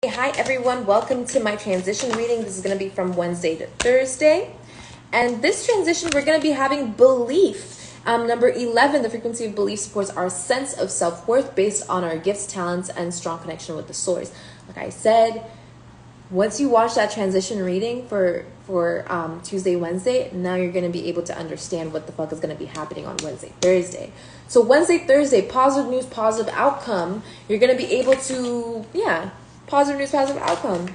Hi everyone, welcome to my transition reading. This is going to be from Wednesday to Thursday. And this transition, we're going to be having belief. Number 11, the frequency of belief supports our sense of self-worth based on our gifts, talents, and strong connection with the source. Like I said, once you watch that transition reading for Tuesday, Wednesday, now you're going to be able to understand what the fuck is going to be happening on Wednesday, Thursday. So Wednesday, Thursday, positive news, positive outcome. You're going to be able to, positive news, positive outcome.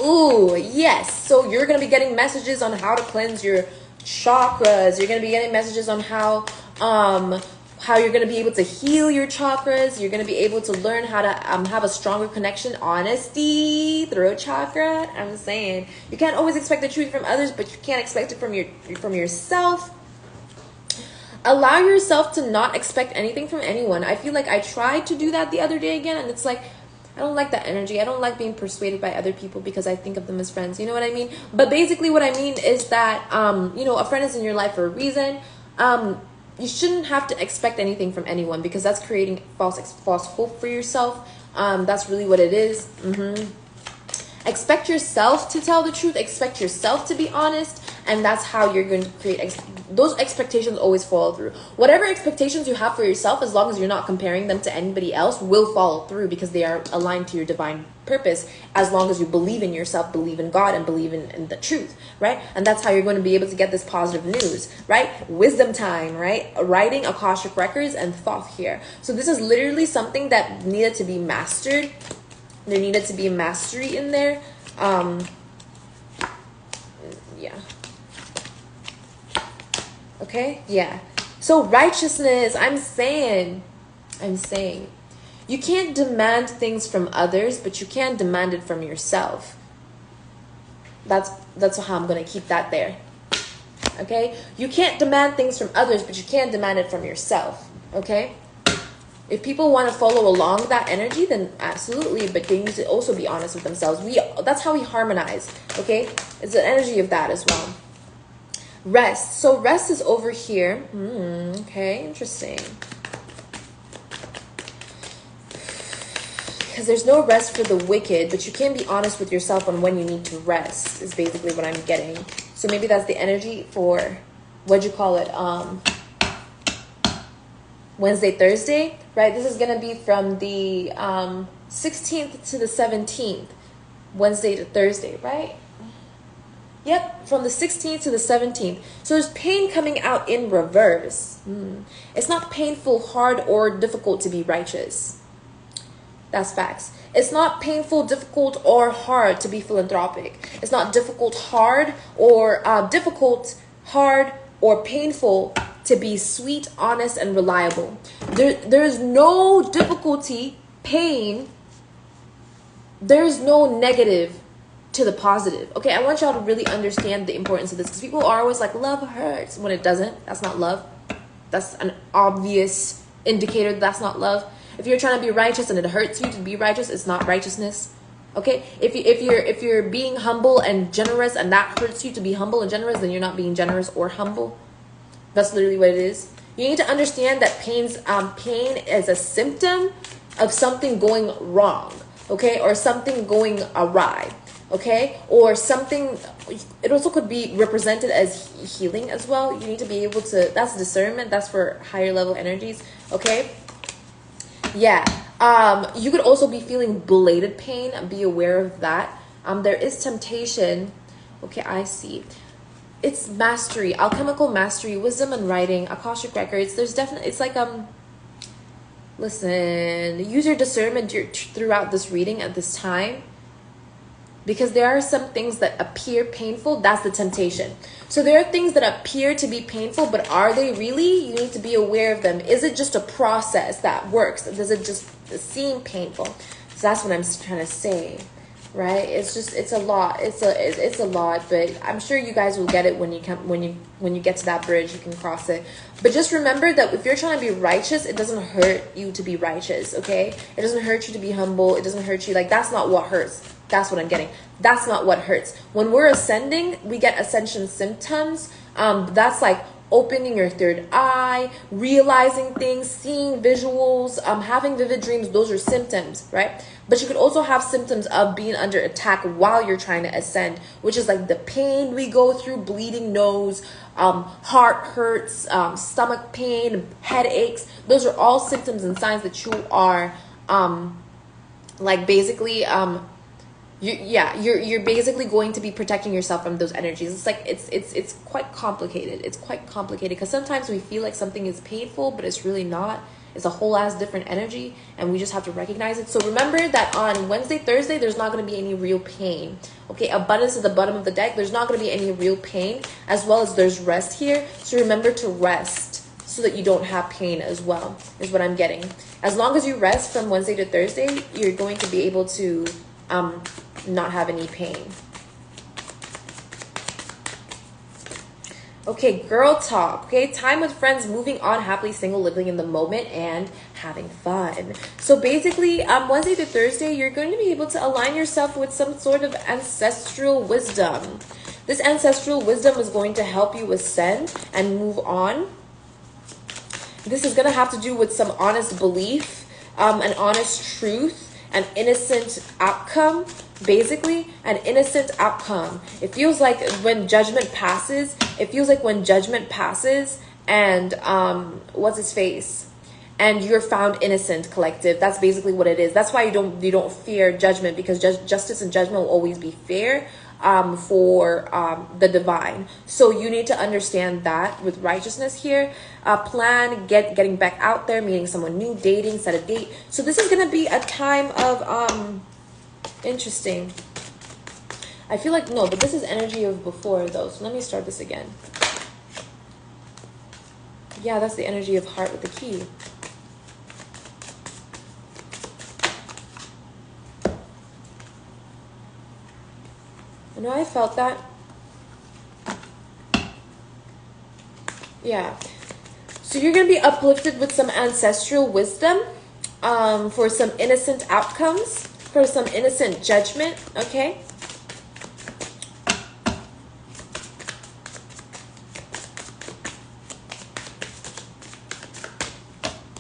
Ooh, yes. So you're going to be getting messages on how to cleanse your chakras. You're going to be getting messages on how you're going to be able to heal your chakras. You're going to be able to learn how to have a stronger connection, honesty, throat chakra. I'm saying you can't always expect the truth from others, but you can't expect it from yourself. Allow yourself to not expect anything from anyone. I feel like I tried to do that the other day again, and it's like, I don't like that energy. I don't like being persuaded by other people because I think of them as friends. You know what I mean? But basically what I mean is that, a friend is in your life for a reason. You shouldn't have to expect anything from anyone because that's creating false hope for yourself. That's really what it is. Expect yourself to tell the truth. Expect yourself to be honest. And that's how you're going to create those expectations always follow through. Whatever expectations you have for yourself, as long as you're not comparing them to anybody else, will follow through because they are aligned to your divine purpose. As long as you believe in yourself, believe in God, and believe in the truth, right? And that's how you're going to be able to get this positive news, right? Wisdom time, right? Writing, Akashic records, and Thoth here. So this is literally something that needed to be mastered. There needed to be a mastery in there. Yeah. Okay? Yeah. So righteousness, I'm saying, you can't demand things from others, but you can demand it from yourself. That's how I'm going to keep that there. Okay? You can't demand things from others, but you can demand it from yourself. Okay? If people want to follow along that energy, then absolutely, but they need to also be honest with themselves. That's how we harmonize, okay? It's the energy of that as well. Rest. So rest is over here. Okay, interesting. Because there's no rest for the wicked, but you can be honest with yourself on when you need to rest, is basically what I'm getting. So maybe that's the energy for, what'd you call it? Wednesday, Thursday, right? This is going to be from the 16th to the 17th, Wednesday to Thursday, right? Yep, from the 16th to the 17th. So there's pain coming out in reverse. It's not painful, hard, or difficult to be righteous. That's facts. It's not painful, difficult, or hard to be philanthropic. It's not difficult, hard, or painful to be sweet, honest, and reliable. There's no difficulty, pain. There's no negative to the positive. Okay, I want y'all to really understand the importance of this because people are always like, love hurts, when it doesn't. That's not love. That's an obvious indicator that that's not love. If you're trying to be righteous and it hurts you to be righteous, it's not righteousness. Okay, if you're being humble and generous and that hurts you to be humble and generous, then you're not being generous or humble. That's literally what it is. You need to understand that pain is a symptom of something going wrong, okay, or something going awry, okay, or something. It also could be represented as healing as well. You need to be able to. That's discernment. That's for higher level energies, okay. Yeah. You could also be feeling belated pain. Be aware of that. There is temptation. Okay, I see. It's mastery, alchemical mastery, wisdom and writing, Akashic records. There's definitely, it's like, listen, use your discernment throughout this reading at this time. Because there are some things that appear painful. That's the temptation. So there are things that appear to be painful, but are they really? You need to be aware of them. Is it just a process that works? Does it just seem painful? So that's what I'm trying to say. Right? It's a lot. It's a lot, but I'm sure you guys will get it when you get to that bridge. You can cross it. But just remember that if you're trying to be righteous, it doesn't hurt you to be righteous, okay? It doesn't hurt you to be humble. It doesn't hurt you. Like, that's not what hurts. That's what I'm getting. That's not what hurts. When we're ascending, we get ascension symptoms. That's like opening your third eye, realizing things, seeing visuals, having vivid dreams. Those are symptoms, right? But you could also have symptoms of being under attack while you're trying to ascend, which is like the pain we go through, bleeding nose, heart hurts, stomach pain, headaches. Those are all symptoms and signs that you are like basically you're basically going to be protecting yourself from those energies. It's like it's quite complicated. It's quite complicated because sometimes we feel like something is painful, but it's really not. It's a whole ass different energy, and we just have to recognize it. So remember that on Wednesday, Thursday, there's not going to be any real pain. Okay, abundance at the bottom of the deck. There's not going to be any real pain, as well as there's rest here. So remember to rest so that you don't have pain as well, is what I'm getting. As long as you rest from Wednesday to Thursday, you're going to be able to not have any pain. Okay, girl talk. Okay, time with friends, moving on, happily single, living in the moment, and having fun. So basically, Wednesday to Thursday, you're going to be able to align yourself with some sort of ancestral wisdom. This ancestral wisdom is going to help you ascend and move on. This is going to have to do with some honest belief, an honest truth, an innocent outcome. Basically, an innocent outcome. It feels like when judgment passes, and what's his face? And you're found innocent, collective. That's basically what it is. That's why you don't fear judgment, because justice and judgment will always be fair for the divine. So you need to understand that with righteousness here. Plan getting back out there, meeting someone new, dating, set a date. So this is gonna be a time of interesting. I feel like no, but this is energy of before though. So let me start this again. Yeah, that's the energy of heart with the key. I know I felt that. Yeah. So you're going to be uplifted with some ancestral wisdom for some innocent outcomes, for some innocent judgment, okay?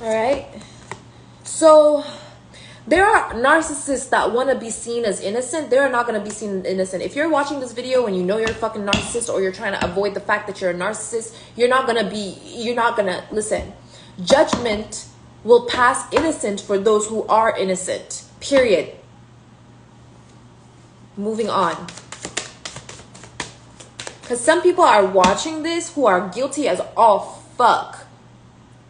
All right. So there are narcissists that want to be seen as innocent. They're not going to be seen as innocent. If you're watching this video and you know you're a fucking narcissist, or you're trying to avoid the fact that you're a narcissist, you're not going to listen. Judgment will pass innocent for those who are innocent. Period. Moving on. Because some people are watching this who are guilty as all fuck,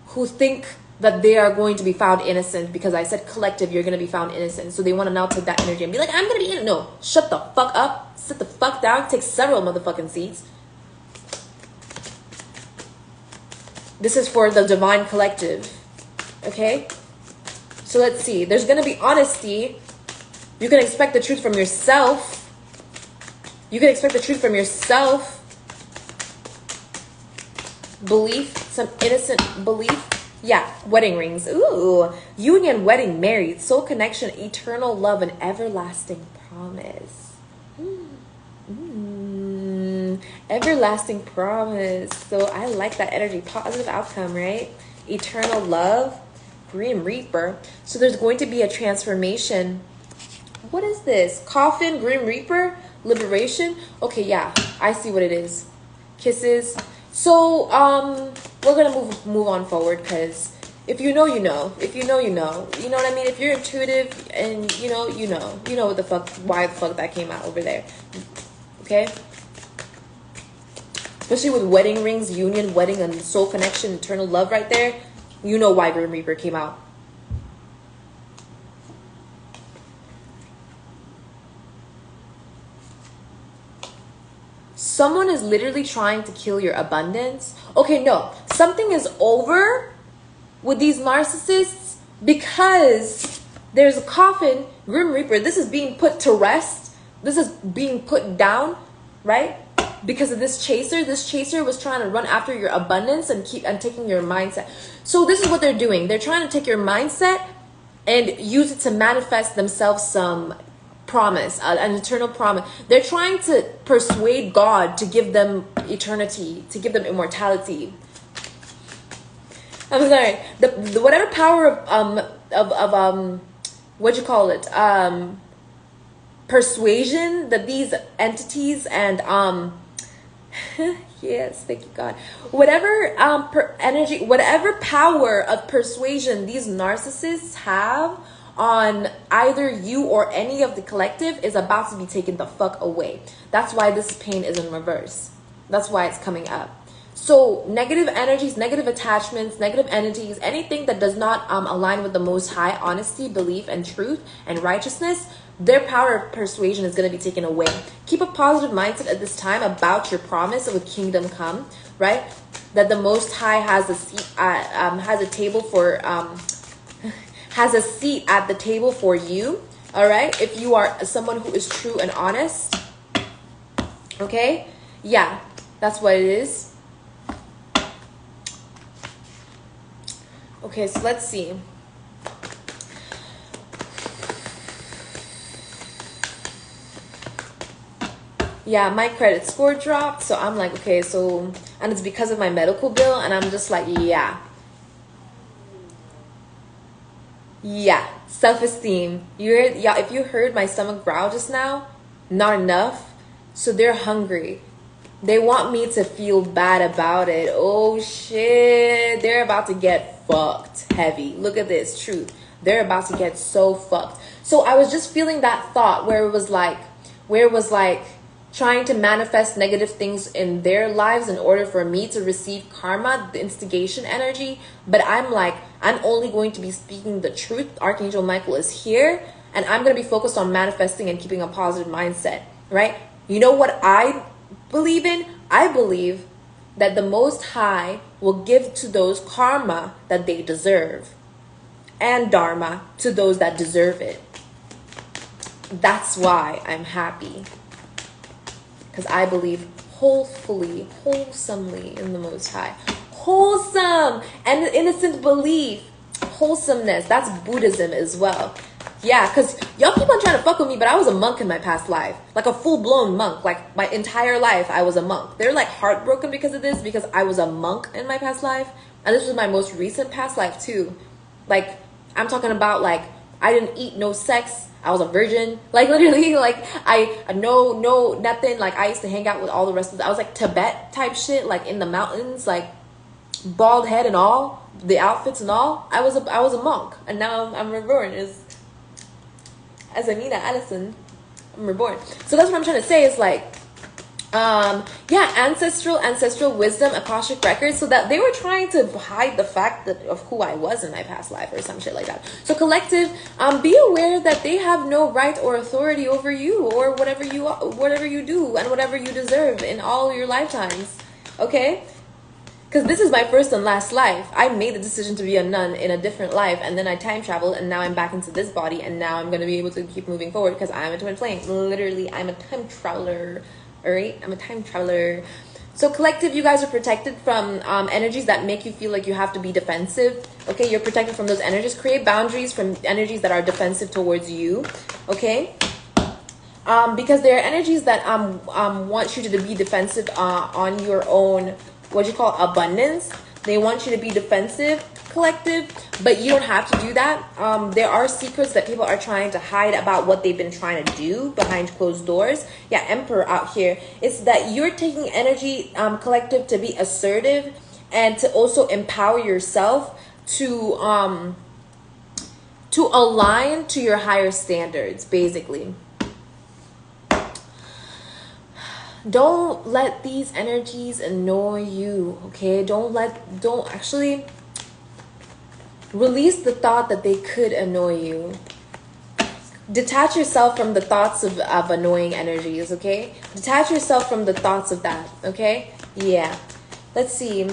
who think that they are going to be found innocent because I said collective, you're going to be found innocent. So they want to now take that energy and be like, I'm going to be innocent. No, shut the fuck up. Sit the fuck down. Take several motherfucking seats. This is for the divine collective. Okay? So let's see. There's going to be honesty. You can expect the truth from yourself. You can expect the truth from yourself. Belief. Some innocent belief. Yeah, wedding rings. Ooh, union, wedding, married, soul connection, eternal love, and everlasting promise. Everlasting promise. So I like that energy. Positive outcome, right? Eternal love, Grim Reaper. So there's going to be a transformation. What is this? Coffin, Grim Reaper, liberation. Okay, yeah, I see what it is. Kisses. So we're gonna move on forward, because if you know, you know. If you know, you know. You know what I mean? If you're intuitive and you know what the fuck, why the fuck that came out over there. Okay? Especially with wedding rings, union, wedding, and soul connection, eternal love right there. You know why Grim Reaper came out. Someone is literally trying to kill your abundance. Okay, no. Something is over with these narcissists because there's a coffin, Grim Reaper. This is being put to rest. This is being put down, right? Because of this chaser. This chaser was trying to run after your abundance and taking your mindset. So this is what they're doing. They're trying to take your mindset and use it to manifest themselves some promise, an eternal promise. They're trying to persuade God to give them eternity, to give them immortality. I'm sorry. The whatever power of what you call it, persuasion that these entities and yes, thank you God, whatever energy, whatever power of persuasion these narcissists have on either you or any of the collective is about to be taken the fuck away. That's why this pain is in reverse. That's why it's coming up. So negative energies, negative attachments, negative entities, anything that does not align with the Most High honesty, belief, and truth and righteousness, their power of persuasion is going to be taken away. Keep a positive mindset at this time about your promise with kingdom come, right? That the Most High has a seat, has a table for, has a seat at the table for you. All right, if you are someone who is true and honest, okay, yeah, that's what it is. Okay, so let's see. Yeah, my credit score dropped, so I'm like, okay, so, and it's because of my medical bill, and I'm just like, yeah, self-esteem. Yeah, if you heard my stomach growl just now, not enough, so they're hungry. They want me to feel bad about it. Oh shit, they're about to get fucked heavy. Look at this, truth. They're about to get so fucked. So I was just feeling that thought where it was like trying to manifest negative things in their lives in order for me to receive karma, the instigation energy. But I'm like, I'm only going to be speaking the truth. Archangel Michael is here, and I'm going to be focused on manifesting and keeping a positive mindset, right? You know what I believe in? I believe that the Most High will give to those karma that they deserve, and dharma to those that deserve it. That's why I'm happy, because I believe wholesomely in the Most High. Wholesome and innocent belief. Wholesomeness, that's Buddhism as well. Yeah, because y'all keep on trying to fuck with me, but I was a monk in my past life. Like a full-blown monk. Like my entire life, I was a monk. They're like heartbroken because of this, because I was a monk in my past life. And this was my most recent past life too. Like, I'm talking about like, I didn't eat, no sex. I was a virgin. Like literally, like no, nothing. Like I used to hang out with all the rest of I was like Tibet type shit, like in the mountains, like bald head and all, the outfits and all. I was a monk, and now I'm reborn as Amina Allison. I'm reborn. So that's what I'm trying to say is like, yeah, ancestral wisdom, Akashic records, so that they were trying to hide the fact that of who I was in my past life or some shit like that. So collective, be aware that they have no right or authority over you or whatever you do and whatever you deserve in all your lifetimes. Okay? Because this is my first and last life. I made the decision to be a nun in a different life, and then I time traveled, and now I'm back into this body, and now I'm going to be able to keep moving forward because I'm a twin flame. Literally, I'm a time traveler. All right? I'm a time traveler. So collective, you guys are protected from energies that make you feel like you have to be defensive. Okay? You're protected from those energies. Create boundaries from energies that are defensive towards you. Okay? Because there are energies that want you to be defensive on your own, what you call abundance. They want you to be defensive, collective, but you don't have to do that. There are secrets that people are trying to hide about what they've been trying to do behind closed doors. Yeah, Emperor out here. It's that you're taking energy, collective, to be assertive and to also empower yourself to align to your higher standards, basically. Don't let these energies annoy you, okay? Don't actually release the thought that they could annoy you. Detach yourself from the thoughts of annoying energies, okay? Detach yourself from the thoughts of that, okay? Yeah. Let's see.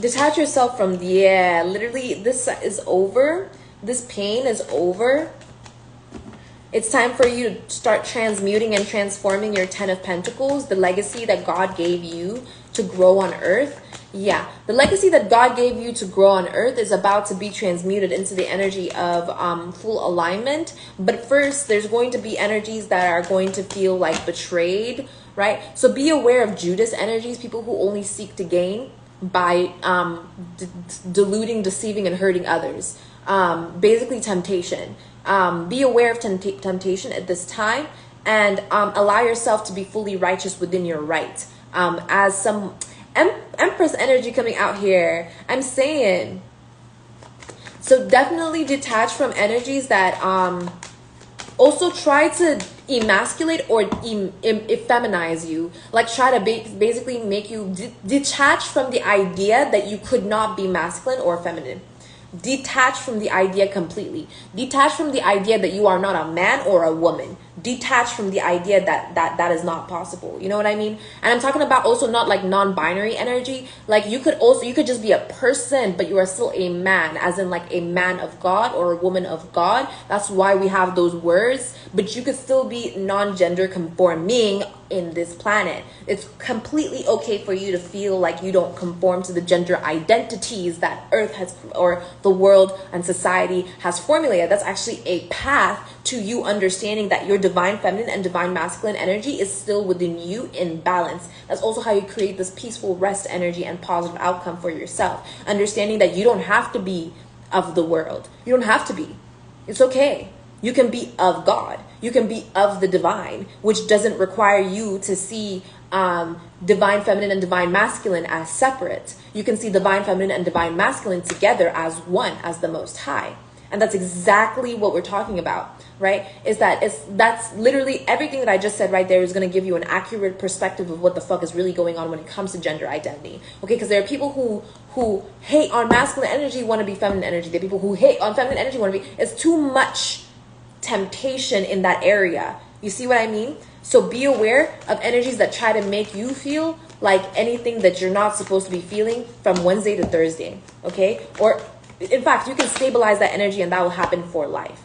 Detach yourself from, yeah, literally, this is over. This pain is over. It's time for you to start transmuting and transforming your 10 of Pentacles, the legacy that God gave you to grow on earth. Yeah, the legacy that God gave you to grow on earth is about to be transmuted into the energy of full alignment. But first, there's going to be energies that are going to feel like betrayed, right? So be aware of Judas energies, people who only seek to gain by deluding, deceiving, and hurting others. Basically temptation. Be aware of temptation at this time, and allow yourself to be fully righteous within your right. As some Empress energy coming out here, I'm saying, so definitely detach from energies that also try to emasculate or effeminize you, like try to basically make you detach from the idea that you could not be masculine or feminine. Detach from the idea completely. Detach from the idea that you are not a man or a woman. Detach from the idea that is not possible. You know what I mean? And I'm talking about also not like non-binary energy. Like you could just be a person, but you are still a man, as in like a man of God or a woman of God. That's why we have those words. But you could still be non-gender conforming in this planet. It's completely okay for you to feel like you don't conform to the gender identities that Earth has, or the world and society has formulated. That's actually a path to you understanding that your divine feminine and divine masculine energy is still within you in balance. That's also how you create this peaceful rest energy and positive outcome for yourself. Understanding that you don't have to be of the world. You don't have to be. It's okay. You can be of God. You can be of the divine, which doesn't require you to see divine feminine and divine masculine as separate. You can see divine feminine and divine masculine together as one, as the Most High. And that's exactly what we're talking about, right? That's literally everything that I just said right there is going to give you an accurate perspective of what the fuck is really going on when it comes to gender identity. Okay, because there are people who hate on masculine energy, want to be feminine energy. There are people who hate on feminine energy, want to be. It's too much temptation in that area. You see what I mean? So be aware of energies that try to make you feel like anything that you're not supposed to be feeling from Wednesday to Thursday. Okay? Or in fact, you can stabilize that energy and that will happen for life.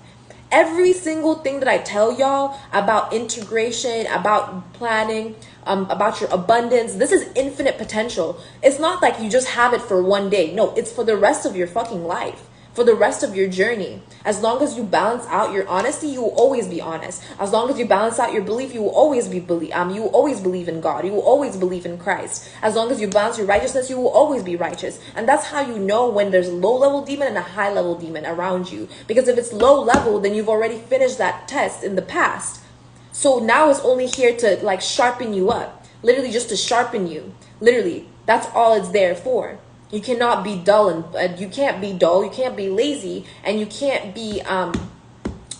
Every single thing that I tell y'all about integration, about planning, about your abundance, this is infinite potential. It's not like you just have it for one day. No, it's for the rest of your fucking life. For the rest of your journey. As long as you balance out your honesty, you will always be honest. As long as you balance out your belief, you will always be you will always believe in God. You will always believe in Christ. As long as you balance your righteousness, you will always be righteous. And that's how you know when there's a low-level demon and a high-level demon around you. Because if it's low-level, then you've already finished that test in the past. So now it's only here to like sharpen you up. Literally just to sharpen you. Literally, that's all it's there for. You cannot be dull, and you can't be dull, you can't be lazy, and you can't be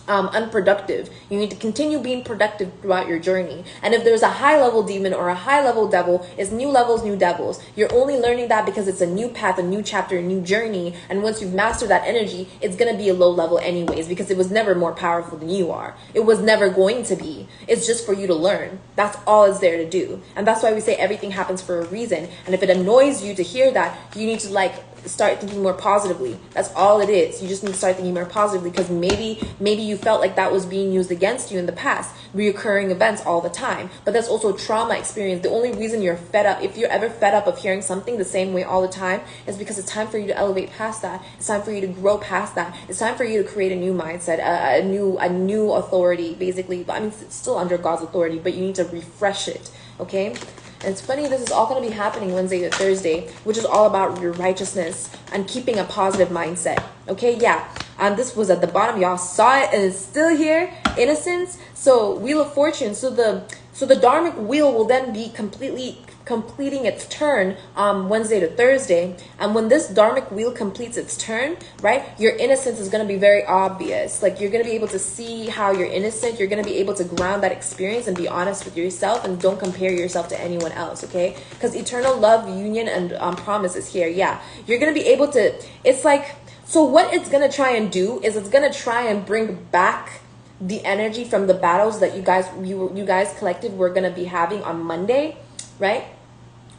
unproductive. You need to continue being productive throughout your journey. And if there's a high-level demon or a high-level devil, it's new levels, new devils. You're only learning that because it's a new path, a new chapter, a new journey. And once you've mastered that energy, it's going to be a low level anyways, because it was never more powerful than you are. It was never going to be. It's just for you to learn. That's all it's there to do. And that's why we say everything happens for a reason. And if it annoys you to hear that, you need to start thinking more positively. That's all it is. You just need to start thinking more positively, because maybe you felt like that was being used against you in the past, reoccurring events all the time. But that's also trauma experience. The only reason you're fed up, if you're ever fed up of hearing something the same way all the time, is because it's time for you to elevate past that. It's time for you to grow past that. It's time for you to create a new mindset, a new authority, basically. I mean, it's still under God's authority, but you need to refresh it. Okay? And it's funny, this is all going to be happening Wednesday to Thursday, which is all about your righteousness and keeping a positive mindset. Okay, yeah. This was at the bottom. Y'all saw it, and it's still here. Innocence. So Wheel of Fortune. So the Dharmic wheel will then be completing its turn Wednesday to Thursday. And when this Dharmic wheel completes its turn, right, your innocence is going to be very obvious. Like, you're going to be able to see how you're innocent. You're going to be able to ground that experience and be honest with yourself, and don't compare yourself to anyone else, okay? Because eternal love, union, and promise is here. Yeah, you're going to be able to, it's like, so what it's going to try and do is it's going to try and bring back the energy from the battles that you guys collective were going to be having on Monday, right?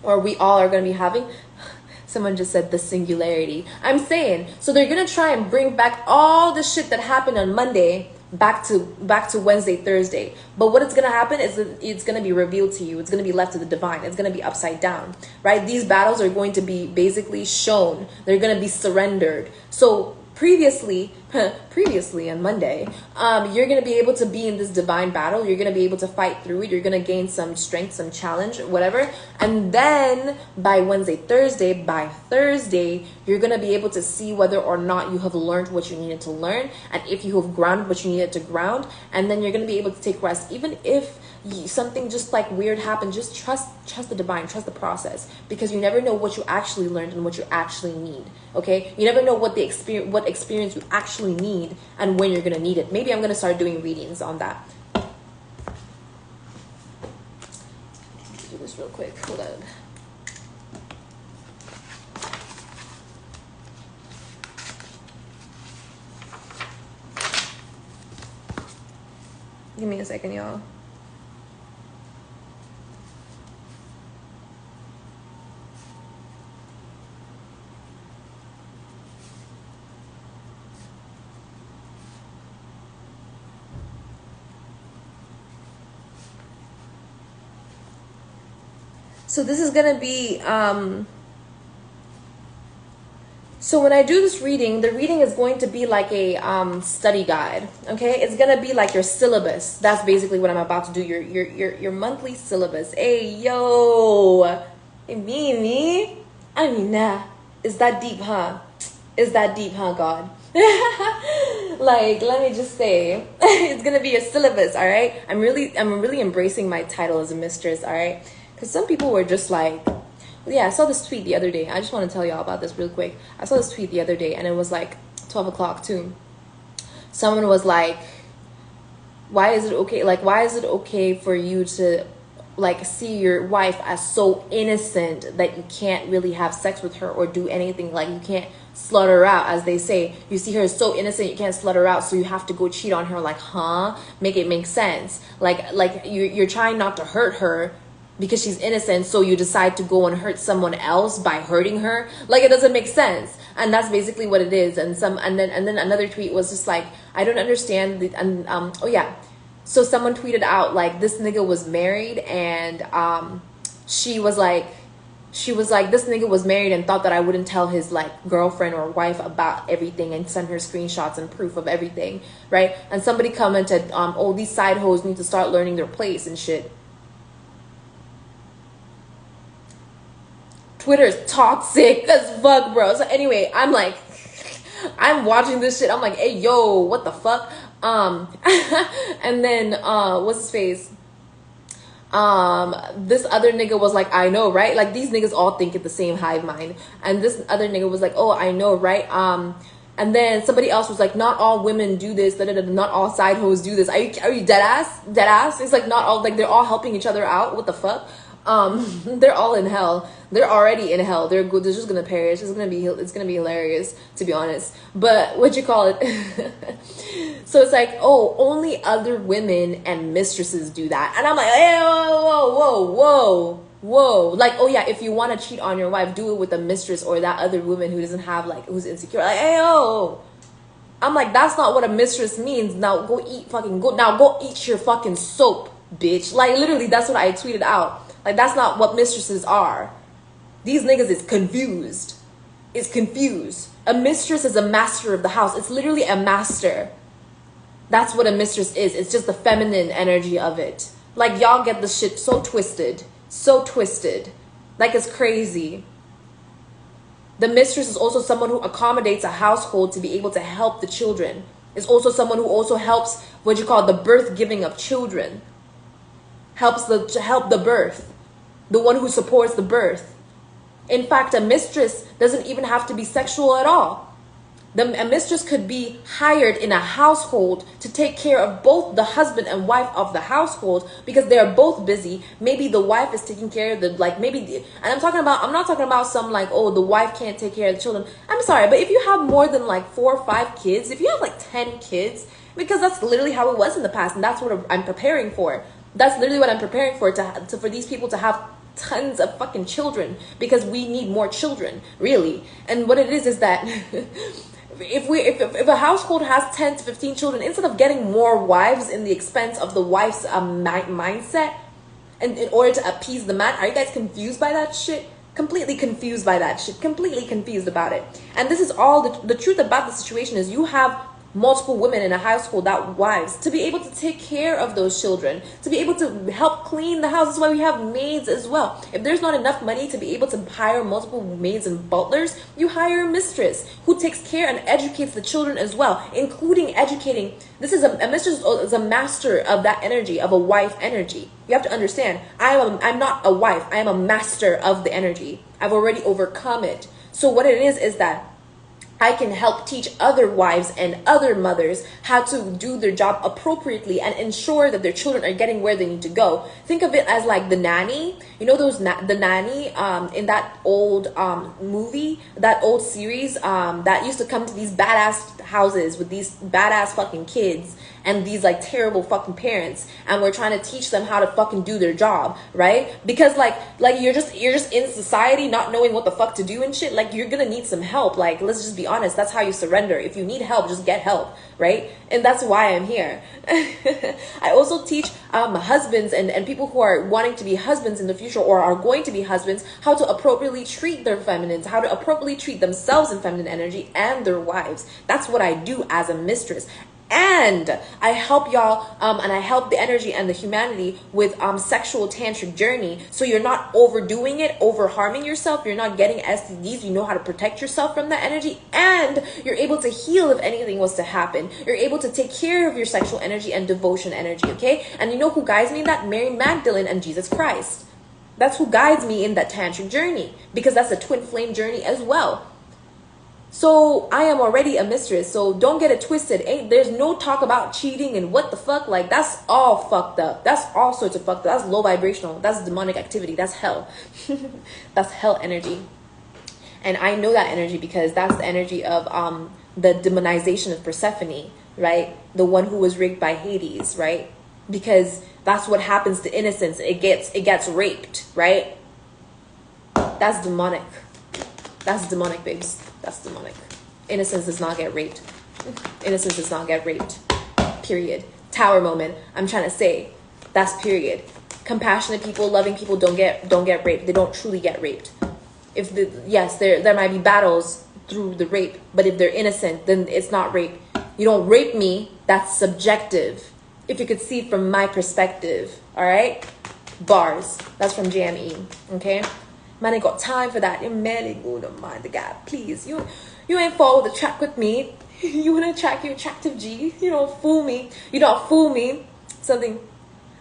Or we all are going to be having. Someone just said the singularity. I'm saying, so they're going to try and bring back all the shit that happened on Monday, back to Wednesday, Thursday. But what is going to happen is that it's going to be revealed to you. It's going to be left to the divine. It's going to be upside down, right? These battles are going to be basically shown. They're going to be surrendered. So previously on Monday, you're going to be able to be in this divine battle. You're going to be able to fight through it. You're going to gain some strength, some challenge, whatever. And then by Thursday, you're going to be able to see whether or not you have learned what you needed to learn, and if you have grounded what you needed to ground. And then you're going to be able to take rest. Even if something just like weird happened, just trust the divine, trust the process, because you never know what you actually learned and what you actually need. Okay, you never know what experience you actually need and when you're gonna need it. Maybe I'm gonna start doing readings on that. Do this real quick. Hold on. Give me a second, y'all. So this is gonna be so when I do this reading, the reading is going to be like a study guide. Okay, it's gonna be like your syllabus. That's basically what I'm about to do. Your monthly syllabus. Hey yo, hey, me. I mean, nah. Is that deep, huh? Is that deep, huh, God? Like, let me just say, it's gonna be a syllabus. All right. I'm really embracing my title as a mistress. All right. Because some people were just like, yeah, I saw this tweet the other day. I just want to tell y'all about this real quick. I saw this tweet the other day, and it was like 12 o'clock too. Someone was like, why is it okay? Like, why is it okay for you to like see your wife as so innocent that you can't really have sex with her or do anything? Like, you can't slut her out, as they say. You see her as so innocent, you can't slut her out, so you have to go cheat on her. Like, huh? Make it make sense. Like you're trying not to hurt her because she's innocent, so you decide to go and hurt someone else by hurting her. Like, it doesn't make sense. And that's basically what it is. And then another tweet was just like, I don't understand oh yeah, so someone tweeted out like, this nigga was married, and she was like, this nigga was married and thought that I wouldn't tell his like girlfriend or wife about everything and send her screenshots and proof of everything, right? And somebody commented, oh, these side hoes need to start learning their place and shit. Twitter is toxic as fuck, bro. So anyway, I'm like, I'm watching this shit. I'm like, hey, yo, what the fuck? And then, what's his face? This other nigga was like, I know, right? Like, these niggas all think at the same hive mind. And this other nigga was like, oh, I know, right? And then somebody else was like, not all women do this, not all side hoes do this. Are you dead ass? Dead ass? It's like, not all, like, they're all helping each other out. What the fuck? They're all in hell. They're already in hell. They're good. They're just gonna perish. It's gonna be hilarious, to be honest. But what you call it? So it's like, oh, only other women and mistresses do that. And I'm like, hey, whoa. Like, oh yeah, if you want to cheat on your wife, do it with a mistress or that other woman who doesn't have, like, who's insecure. Like, hey, yo. I'm like, that's not what a mistress means. Now go eat your fucking soap, bitch. Like, literally, that's what I tweeted out. Like, that's not what mistresses are. These niggas is confused. It's confused. A mistress is a master of the house. It's literally a master. That's what a mistress is. It's just the feminine energy of it. Like, y'all get the shit so twisted. So twisted. Like, it's crazy. The mistress is also someone who accommodates a household to be able to help the children. It's also someone who also helps the birth giving of children. Help the birth. The one who supports the birth. In fact, a mistress doesn't even have to be sexual at all. A mistress could be hired in a household to take care of both the husband and wife of the household because they are both busy. Maybe the wife is taking care of and I'm not talking about some like, oh, the wife can't take care of the children. I'm sorry, but if you have more than like 4 or 5 kids, if you have like 10 kids, because that's literally how it was in the past, and that's what I'm preparing for. That's literally what I'm preparing for for these people to have tons of fucking children, because we need more children, really. And what it is that if a household has 10 to 15 children, instead of getting more wives in the expense of the wife's mindset, and in order to appease the man, are you guys confused by that shit? Completely confused by that shit. Completely confused about it. And this is all the truth about the situation is you have multiple women in a household, that wives, to be able to take care of those children, to be able to help clean the house. That's why we have maids as well. If there's not enough money to be able to hire multiple maids and butlers, you hire a mistress who takes care and educates the children as well, including educating. This is a mistress is a master of that energy, of a wife energy. You have to understand, I'm not a wife, I am a master of the energy. I've already overcome it. So what it is that I can help teach other wives and other mothers how to do their job appropriately and ensure that their children are getting where they need to go. Think of it as like the nanny. You know the nanny in that old movie, that old series that used to come to these badass houses with these badass fucking kids and these like terrible fucking parents, and we're trying to teach them how to fucking do their job, right? Because like you're just in society not knowing what the fuck to do and shit. Like, you're gonna need some help. Like, let's just be honest, that's how you surrender. If you need help, just get help, right? And that's why I'm here. I also teach husbands and people who are wanting to be husbands in the future or are going to be husbands how to appropriately treat their feminines, how to appropriately treat themselves in feminine energy and their wives. That's what I do as a mistress. And I help y'all and I help the energy and the humanity with sexual tantric journey, so you're not overdoing it, over harming yourself, you're not getting STDs, you know how to protect yourself from that energy, and you're able to heal if anything was to happen. You're able to take care of your sexual energy and devotion energy, okay? And you know who guides me in that? Mary Magdalene and Jesus Christ. That's who guides me in that tantric journey, because that's a twin flame journey as well. So I am already a mistress, so don't get it twisted. There's no talk about cheating and what the fuck. Like, that's all fucked up. That's all sorts of fucked up. That's low vibrational. That's demonic activity. That's hell. That's hell energy. And I know that energy because that's the energy of the demonization of Persephone, right? The one who was raped by Hades, right? Because that's what happens to innocence. It gets raped, right? That's demonic. That's demonic, babes. That's demonic. Innocence does not get raped. Innocence does not get raped. Period. Tower moment. I'm trying to say, that's period. Compassionate people, loving people don't get raped. They don't truly get raped. Yes, there might be battles through the rape, but if they're innocent, then it's not rape. You don't rape me. That's subjective. If you could see from my perspective, all right? Bars. That's from JME. Okay. Man, ain't got time for that. In merely go to mind the gap, please. You ain't follow the track with me. You wanna track your attractive G. You don't fool me. You don't fool me. Something.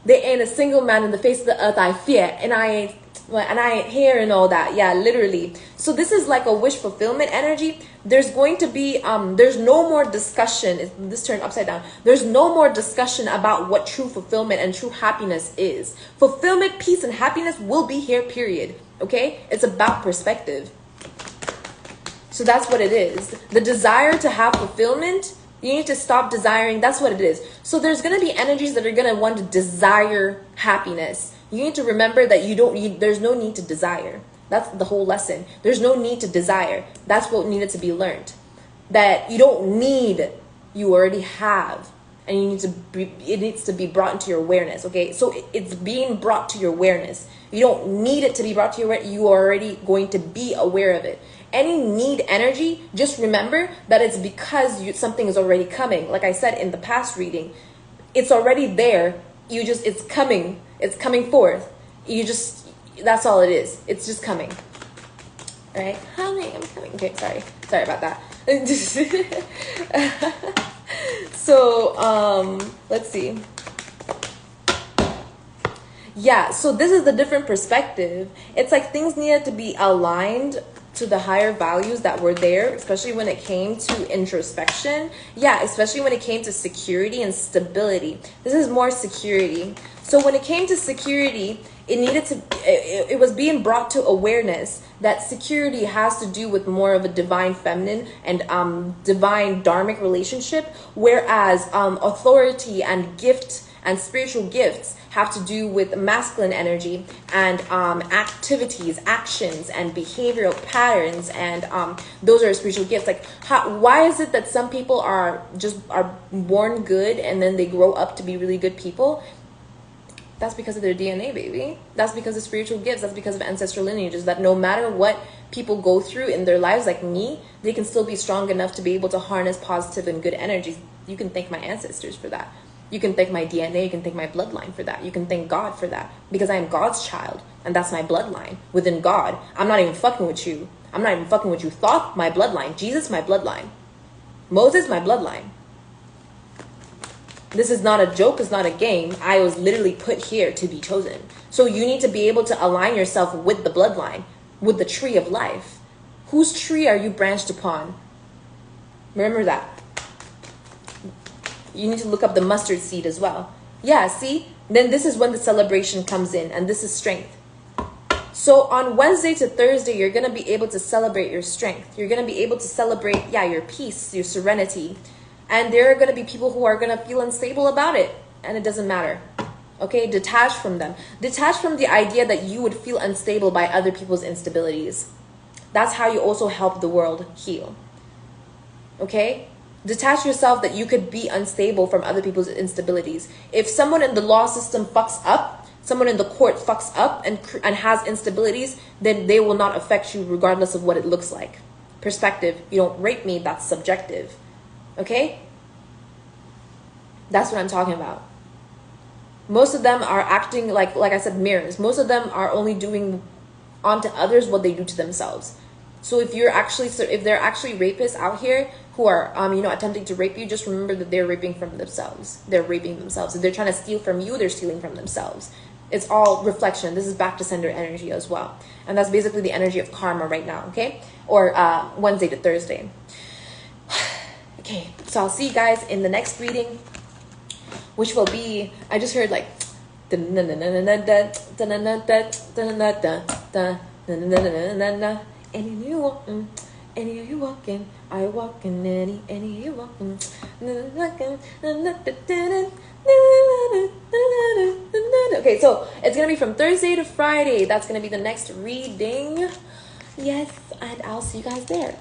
There ain't a single man in the face of the earth I fear, and I ain't here and all that. Yeah, literally. So this is like a wish fulfillment energy. There's going to be there's no more discussion. This turned upside down. There's no more discussion about what true fulfillment and true happiness is. Fulfillment, peace, and happiness will be here, period. Okay? It's about perspective. So that's what it is. The desire to have fulfillment, you need to stop desiring. That's what it is. So there's going to be energies that are going to want to desire happiness. You need to remember that there's no need to desire. That's the whole lesson. There's no need to desire. That's what needed to be learned. That you don't need, you already have. And it needs to be brought into your awareness, okay? So it's being brought to your awareness. You don't need it to be brought to your awareness. You are already going to be aware of it. Any need energy, just remember that it's because something is already coming. Like I said in the past reading, it's already there. It's coming. It's coming forth. That's all it is. It's just coming. All right? Honey, I'm coming. Okay, sorry about that. So, let's see. Yeah, so this is the different perspective. It's like things needed to be aligned to the higher values that were there, especially when it came to introspection. Yeah, especially when it came to security and stability. This is more security. So when it came to security, it was being brought to awareness that security has to do with more of a divine feminine and divine dharmic relationship, whereas authority and gift and spiritual gifts have to do with masculine energy and activities, actions, and behavioral patterns, and those are spiritual gifts. Like, why is it that some people are born good and then they grow up to be really good people? That's because of their DNA, baby. That's because of spiritual gifts. That's because of ancestral lineages, that no matter what people go through in their lives, like me, they can still be strong enough to be able to harness positive and good energies. You can thank my ancestors for that. You can thank my DNA. You can thank my bloodline for that. You can thank God for that, because I am God's child, and that's my bloodline within God. I'm not even fucking with you. I'm not even fucking with you. Thoth, my bloodline. Jesus, my bloodline. Moses, my bloodline. This is not a joke. It's not a game. I was literally put here to be chosen. So you need to be able to align yourself with the bloodline, with the tree of life. Whose tree are you branched upon? Remember that. You need to look up the mustard seed as well. Yeah, see? Then this is when the celebration comes in, and this is strength. So on Wednesday to Thursday, you're going to be able to celebrate your strength. You're going to be able to celebrate, your peace, your serenity. And there are going to be people who are going to feel unstable about it. And it doesn't matter. Okay? Detach from them. Detach from the idea that you would feel unstable by other people's instabilities. That's how you also help the world heal. Okay? Detach yourself that you could be unstable from other people's instabilities. If someone in the law system fucks up, someone in the court fucks up and has instabilities, then they will not affect you regardless of what it looks like. Perspective. You don't rape me, that's subjective. Okay? That's what I'm talking about. Most of them are acting like I said, mirrors. Most of them are only doing onto others what they do to themselves. So if they're actually rapists out here who are attempting to rape you, just remember that they're raping from themselves. They're raping themselves. If they're trying to steal from you, they're stealing from themselves. It's all reflection. This is back to sender energy as well. And that's basically the energy of karma right now, okay? Or Wednesday to Thursday. Okay, so I'll see you guys in the next reading, which will be, I just heard like, any you walking, any you walking, I walking, any you walking. Okay, so it's gonna be from Thursday to Friday. That's gonna be the next reading. Yes, and I'll see you guys there.